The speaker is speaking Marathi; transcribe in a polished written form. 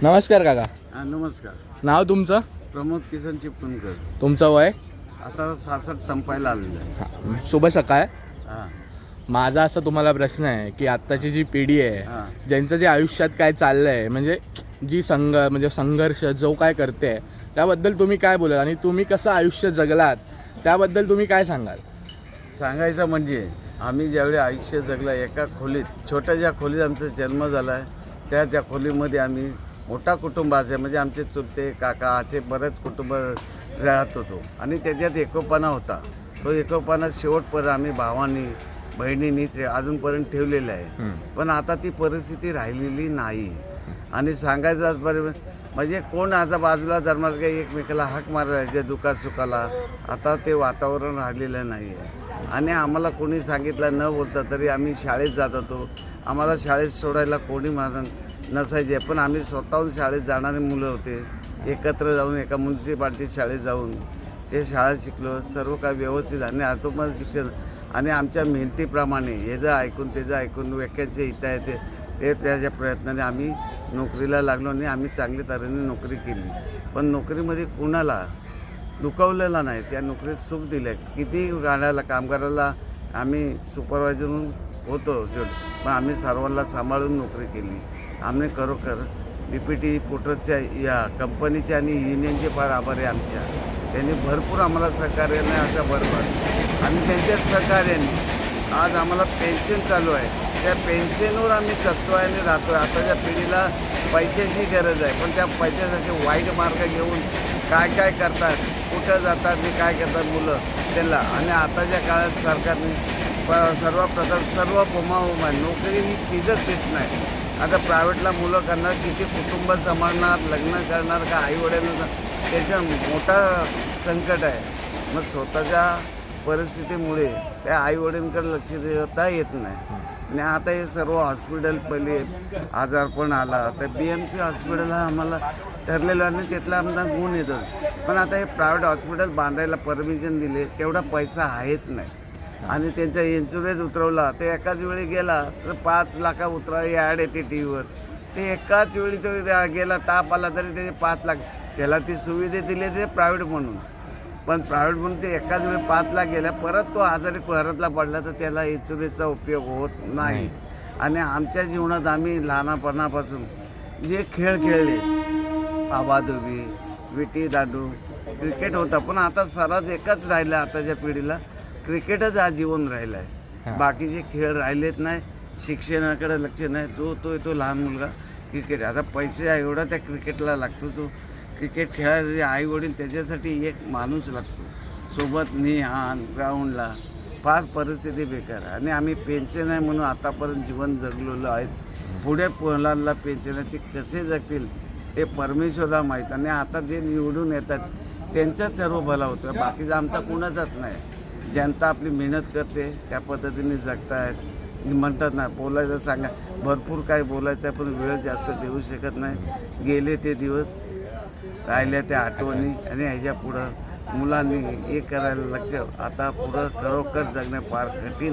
नमस्कार काका. नमस्कार. नाव तुमचं? प्रमोद किसन चिपळूणकर. तुमचं वय? आता 66 संपायला आलेलं आहे. शुभ सकाळ. हां माझा असा तुम्हाला प्रश्न आहे की आत्ताची जी पिढी आहे, हां ज्यांचं जे आयुष्यात काय चाललं आहे, म्हणजे जी संघर्ष जो काय करते, त्याबद्दल तुम्ही काय बोलाल आणि तुम्ही कसं आयुष्य जगलात त्याबद्दल तुम्ही काय सांगाल? सांगायचं म्हणजे आम्ही ज्यावेळी आयुष्य जगलं एका खोलीत, छोट्या ज्या खोलीत आमचा जन्म झाला आहे त्या खोलीमध्ये आम्ही मोठा कुटुंबाचे म्हणजे आमचे चुलते काका असे बरेच कुटुंब राहत होतो आणि त्याच्यात एकोपाना होता. तो एकोपाना शेवटपर्यंत आम्ही भावांनी बहिणींनी अजूनपर्यंत ठेवलेला आहे. पण आता ती परिस्थिती राहिलेली नाही. आणि सांगायचं आजपर्यंत म्हणजे कोण आता बाजूला धर्माला काही एकमेकाला हाक मारायला जे दुःखात सुखाला, आता ते वातावरण राहिलेलं नाही आहे. आणि आम्हाला कोणी सांगितलं न बोलता तरी आम्ही शाळेत जात होतो. आम्हाला शाळेत सोडायला कोणी नसायचे, पण आम्ही स्वतःहून शाळेत जाणारे मुलं होते. एकत्र जाऊन एका म्युन्सिपाल्टी शाळेत जाऊन ते शाळा शिकलो. सर्व काही व्यवस्थित आणि आतोमध्ये शिक्षण आणि आमच्या मेहनतीप्रमाणे हे त्याचं ऐकून व्याख्याचे इथं आहे ते त्याच्या प्रयत्नाने आम्ही नोकरीला लागलो आणि आम्ही चांगल्या तऱ्हेने नोकरी केली. पण नोकरीमध्ये कुणाला दुखावलेला नाही, त्या नोकरीत सुख दिलं. किती गाड्याला कामगाराला आम्ही सुपरवायझर म्हणून होतो, पण आम्ही सर्वांना सांभाळून नोकरी केली. आम्ही खरोखर DPT पोर्टरच्या या कंपनीचे आणि युनियनचे फार आभार आहे आमच्या. त्यांनी भरपूर आम्हाला सहकार्याने आता बरोबर आणि त्यांच्या सहकार्याने आज आम्हाला पेन्शन चालू आहे. त्या पेन्शनवर आम्ही जगतो आहे आणि राहतो आहे. आताच्या पिढीला पैशाची गरज आहे, पण त्या पैशासाठी वाईट मार्ग घेऊन काय करतात, कुठं जातात आणि काय करतात मुलं त्यांना. आणि आताच्या काळात सरकारने सर्वप्रथम सर्व बोमाबोमा नोकरी ही चीजच देत नाही. आता प्रायव्हेटला मुलं करणार, किती कुटुंब सांभाळणार, लग्न करणार का आईवडिलांना, त्याचं मोठा संकट आहे. मग स्वतःच्या परिस्थितीमुळे त्या आईवडिलांकडे लक्ष देता येत नाही. आणि आता हे सर्व हॉस्पिटल पहिले आजारपण आला तर BMC हॉस्पिटल हा आम्हाला ठरलेलं आणि त्यातला आमचा गुण येतो. पण आता हे प्रायव्हेट हॉस्पिटल बांधायला परमिशन दिले, तेवढा पैसा आहेच नाही. आणि त्यांचा इन्शुरन्स उतरवला ते एकाच वेळी गेला तर 5 लाख उतरावी ॲड येते TVवर. ते एकाच वेळी तो गेला, ताप आला तरी त्याचे 5 लाख. त्याला ती सुविधा दिली ते प्रायव्हेट म्हणून, पण प्रायव्हेट म्हणून ते एकाच वेळी 5 लाख गेल्या. परत तो आजारी घरातला पडला तर त्याला इन्शुरन्सचा उपयोग होत नाही. आणि आमच्या जीवनात आम्ही लहानपणापासून जे खेळ खेळले, आबाधोबी, विटी दांडू, क्रिकेट होता, पण आता सर्रास एकच राहिलं आताच्या पिढीला, क्रिकेटच आजीवन राहिला आहे. बाकीचे खेळ राहिलेत नाही, शिक्षणाकडे लक्ष नाही. तो लहान मुलगा क्रिकेट, आता पैसे एवढा त्या क्रिकेटला लागतो. तो क्रिकेट खेळायचे आई वडील त्याच्यासाठी एक माणूस लागतो सोबत निहान ग्राउंडला. फार परिस्थिती बेकार. आणि आम्ही पेन्शन आहे म्हणून आतापर्यंत जीवन जगलेलं आहे. पुढे मुलांना पेन्शन आहे, ते कसे जगतील ते परमेश्वराला माहीत. आणि आता जे निवडून येतात त्यांचाच सर्व भला होतं, बाकीचा आमचा कुणाचाच नाही. जनता आपली मेहनत करते त्या पद्धतीने जगतायत. म्हणतात ना, बोलायचं सांगा भरपूर काय बोलायचं आहे, पण वेळ जास्त देऊ शकत नाही. गेले ते दिवस, राहिल्या त्या आठवणी. आणि ह्याच्या पुढं मुलांनी हे करायला लक्ष, आता पुढं खरोखर जगणं फार कठीण.